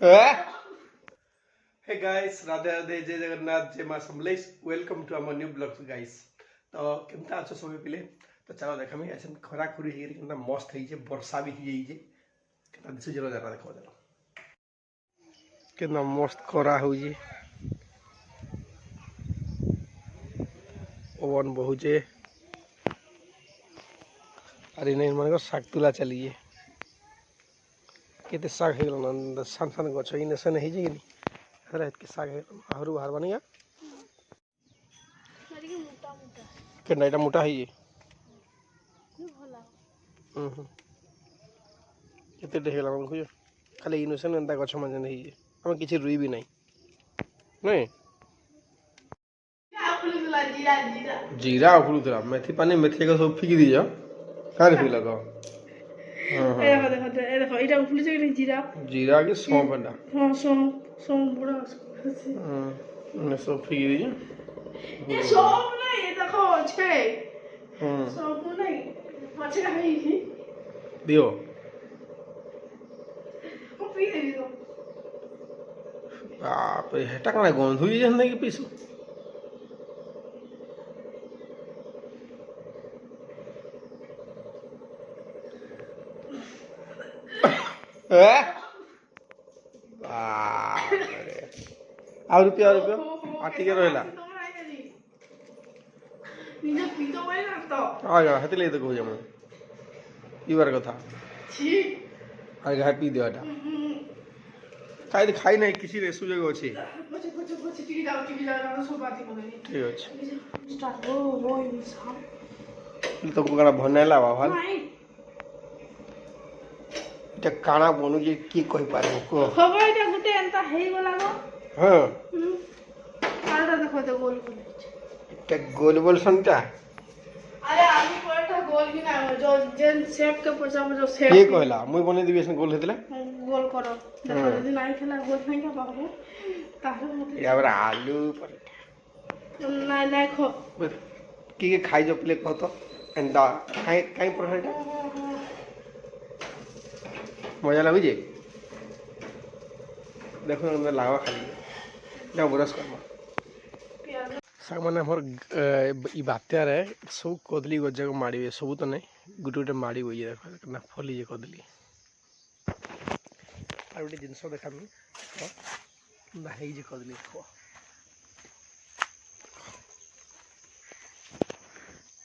Hey guys, Radhe Radhe, जय जगन्नाथ, जय मां Samalesh. Welcome to our new blog guys. तो केमता अच्छो सब पिले। तो चलो देखा मैं ऐसे खरा खुरी हे केमता मस्त हे जे, वर्षा भी हे जे केमता दिसु जरो जरा देखो जरा केतना मस्त खरा हो जे ओवन बहु जे अरे नहीं मन को साग तुला चलिए केते साग हे गलन सान सान गछ इने से नहीं जे अरे के साग हे आहुरु बाहर बनिया केना एटा मोटा हे केते ढेला मन खुज खाली इनोसेंट एंता गछ मन नहीं हे हम किछि रुई भी नहीं नहीं जीरा उफुलुतरा मेथी पानी मेथी का सब फिकी दिया कारे फिक लगा ए देखो ए देखो এটা উফুলিছে কি জিরা जीरा के सौंफ अंडा हां সম বড় আছে ने सब फिकी दिया এ সব নাই এ দেখো আছে সব নাই আছে নাই दियो ও পি দেবি তো बाप रे हेटा काना गंध हुई जंदे के पीस आ रुपया आटी के रहला निजे पीतो भाई ना तो आ जा हते ले तो कहू जम पीवार कथा छी आ गा पी देवाटा खाई नहीं किसी रे सुजग अछि बचे टीवी जाओ सब बात बोले ठीक अछि स्टार्ट हो इंसान तो कोना भनेला बाबा नहीं এটা কানা বনু যে কি কই পারবো কো হবে এটা গুটে এন্তা হেই গলা গো হ্যাঁ আরটা দেখো তো গোল গোল এটা গোল গোল সনটা আরে আমি কোটা গোল কি না जो जेन शेप के पचाम जो शेप কে কইলা মুই বনে দিবি এসন গোল হেতলে গোল করো দেখো যদি নাই খেলা গোল নাই কা বাবু তাহলে মতে এবার আলু পরোটা নাই নাই খো কি কি খাই जो প্লে কত এন্ডা কাই পরোটা मजा लगुचे देखो लावा खाली ना बरस करमा साग माने हमर ई बात्यार है सब कदली गजक माड़ी सब तो नहीं गुटे गुटे माड़ी होई देखो ना फली जे कदली आ गुटे जिंस देखा मी ना हेई जे कदली खो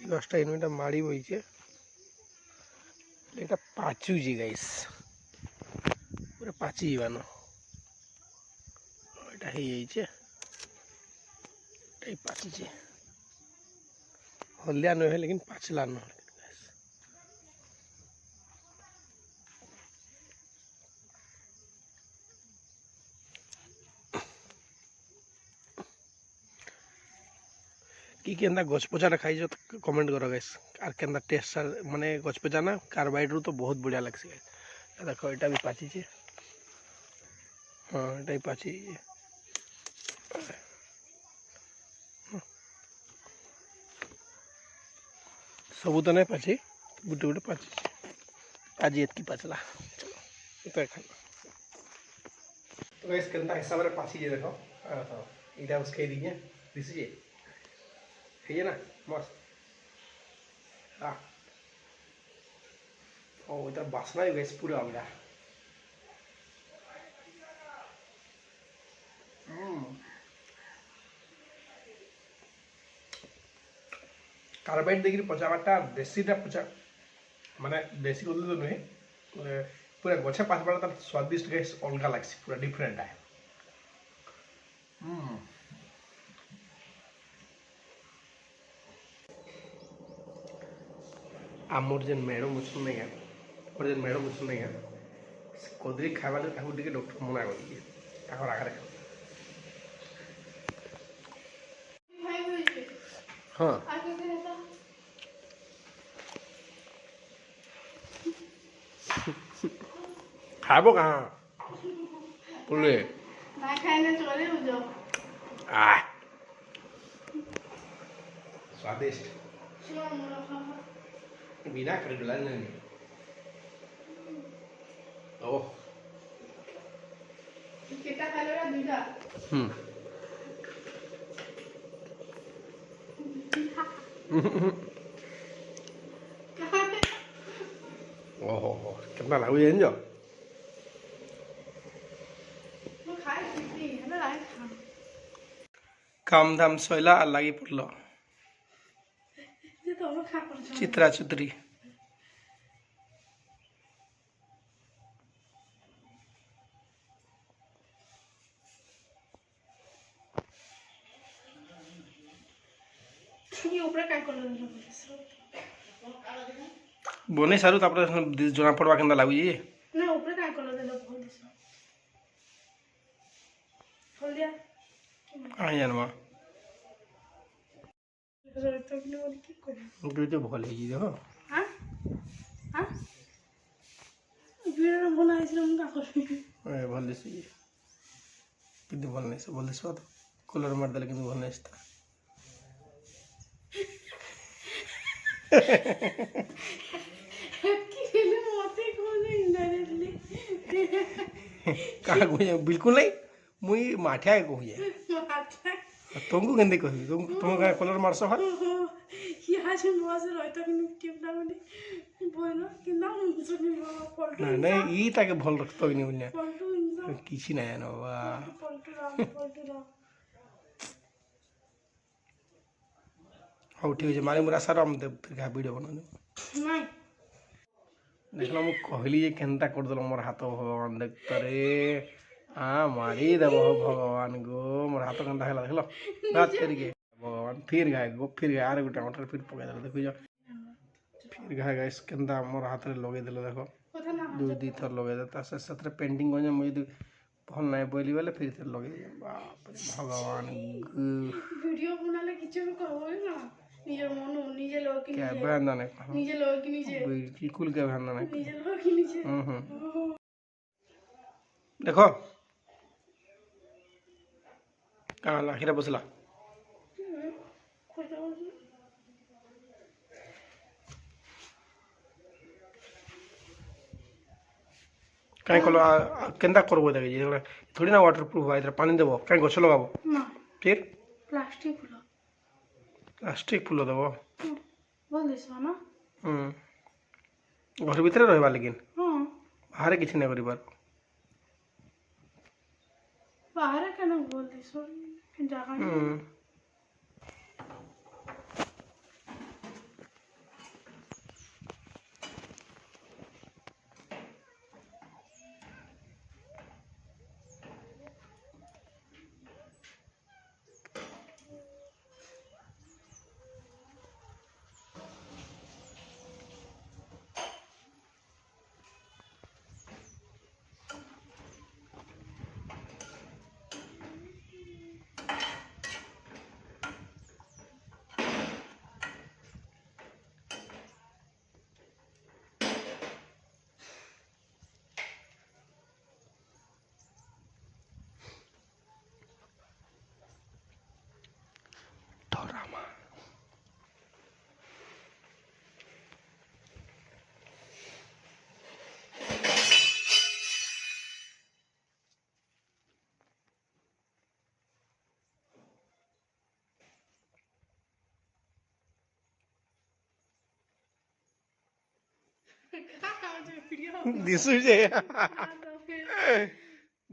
ई गस्टा इनमेटा माड़ी होई छे এটা পাচুজি গাইস পুরো পাচি বানো এটা হয়ে যাইছে এটাই পাচিছে হলদিয়া নহে लेकिन পাচলা ন গাইস কি কেন্দা গছপচাটা খাইছো কমেন্ট কरो गाइस আর কেন্দা টেস্ট মানে গছপচা না কার্বাইড রু তো বহুত বড়িয়া লাগছে गाइस দেখো এটা भी পাচিছে हां এটাই পাচি सब तो नहीं पाची गुटे गुटे पाची आज एतकी पाचला चलो तो खा तो गाइस केनता हिसाब रे पाची जे देखो तो इटा उसके दिए दिस जे है ना मस्त हां ओ इधर बासना है गाइस पूरा आमला कार्बाइड देखि पचाबाटा देसीटा पचा माने देसी बोलले तो नहीं पूरा गछे पाचबाटा तार स्वादिष्ट गाइस अलगा लागसी पूरा डिफरेंट है आमर जेन मेड़ मुछन नहीं है और जेन मेड़ मुछन नहीं है कदली खावा ले ताहु टिके डॉक्टर मना कर दिए ताकर आगे हां खाबो कहाँ बोले ना खाने चले हो जाओ आ स्वादिष्ट बिना कर डला नहीं ओह इधर कहाँ है? ओहो कितना लागू जाइन जो वो खाए कितनी है ना लाइट खा काम धाम सैला आ लागी पड़ल ये तो हम खा पर चित्रा चित्री ये ऊपर काय कर रहा है बने सारू तापर जना पड़वा केनता लागुची ना ऊपर काय कर रहा है बोल दिस खोल दिया आ जानवा तो कि बोल की कर दुई तो भल हेजी देखो हां हां वीडियो बनाइছিল हम का करबी ए भल दिसी किंतु भल नहीं से भल दिसवा तो कलर मार देले किंतु भल नहीं से की फिल्म मते कोन इनडायरेक्टली कहा कोई बिल्कुल नहीं मुई माठिया कोई माता तुमको केंदे कहबी तुम का कलर मारसो हर यहाँ से बहुत से रहता कि टिपला में बोलो कि ना मुझे पलटू ना नहीं ई ताके भल रखतो नहीं बोलने पलटू इंसान किसी ना जानो वाह पलटू राम हौ ठीक है मारे मुरा सारा हम फिर का वीडियो बना दे नहीं देखला मु कहली जे केनता कर दलो मोर हाथ भगवान देख तरे हाँ मारी देव भगवान गो मोर हाथ केनता हेला देखलो दात करके भगवान फिर गए आरे गोटे टमाटर फिर पका देले देखो जा फिर गाइस केनता मोर हाथ रे लगे देले देखो पता ना दुई दी थर लगे दे ता से सत्र पेंटिंग गने मुई भल नहीं बोली वाले फिर से लगे बाप रे भगवान वीडियो बनाले किछु भी कहबो ना निजे मन निजे लोग की क्या निजे बहन नहीं निजे लोग की निजे बिल्कुल क्या बहन नहीं निजे लोग की निजे देखो कहाँ लाखिरा बसला कहीं कलो केंदा करबो देखे जे थोड़ी ना वाटर प्रूफ है इधर पानी देबो कहीं गछ लगाबो ना फिर प्लास्टिक फुला प्लास्टिक फूल देबो बोल दिस ना घर भीतर रहबा लेकिन हां बाहर किछि नहीं करिबार बाहर केना बोल दिस जगह दिसु जे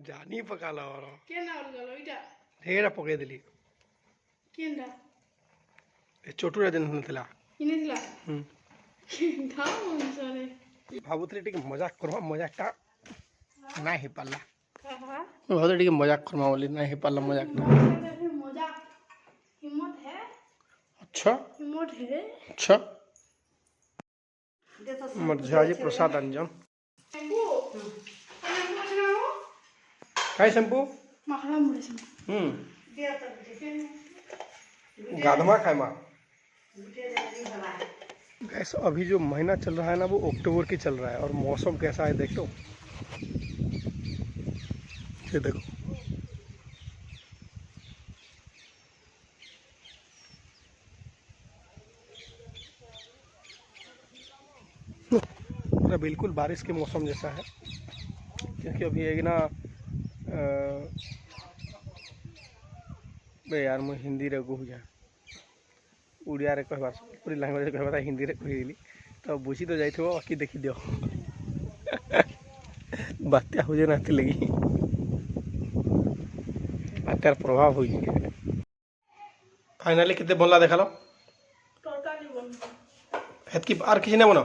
जानी पकाला और केना गलो इटा हेरा पके देली केंदा छोटुरा दिन नथिला इने दिला केंदा मनसरे भाबुतले टिके मजाक करबा मजाकटा ना हे पाला कहा भाबुतले टिके मजाक करबा बोली ना हे पाला मजाक मजाक हिम्मत है अच्छा हिम्मत है अच्छा मर्जाजी प्रसाद अंजन शैम्पू शैम्पू बनाओ काय शैम्पू माखला मुड़े से गाधमा खाए माँ गैस अभी जो महीना चल रहा है ना वो अक्टूबर की चल रहा है और मौसम कैसा है देख लो ये देखो पूरा बिल्कुल बारिश के मौसम जैसा है क्योंकि अभी एक ना बे यार मुझे हिंदी रे कहूँ ओडिया रे कहबा पूरी लैंग्वेज कहबा हिंदी रे कहली तो बुझी तो जाइथिबो बाकी देखि दियो बात्या हो जे ना लगी बात्यार प्रभाव हो फाइनली कितने बनला देखालो टोटली बन हेतकी आर किसी ने बनो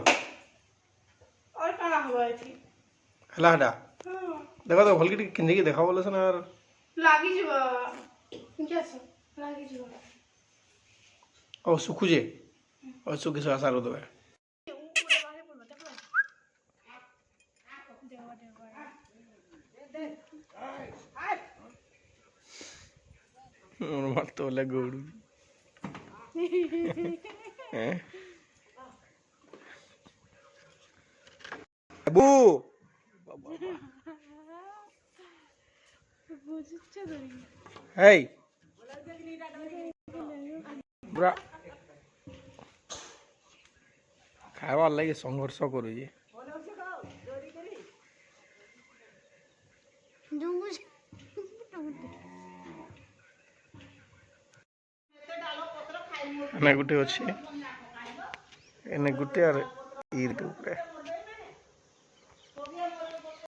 और कहाँ हुआ है थी हला हटा हाँ देखो तो भलकी किंजे देखा बोले सन यार लागी जीवा क्या सब लागी जीवा ओ सुखुजे और सुखी से आसार दो मत तो ले गोड़ू अबू हे पूरा खाइबार लगे संघर्ष करुचे एने गुटे अच्छे एने गुटे और ईर के ऊपर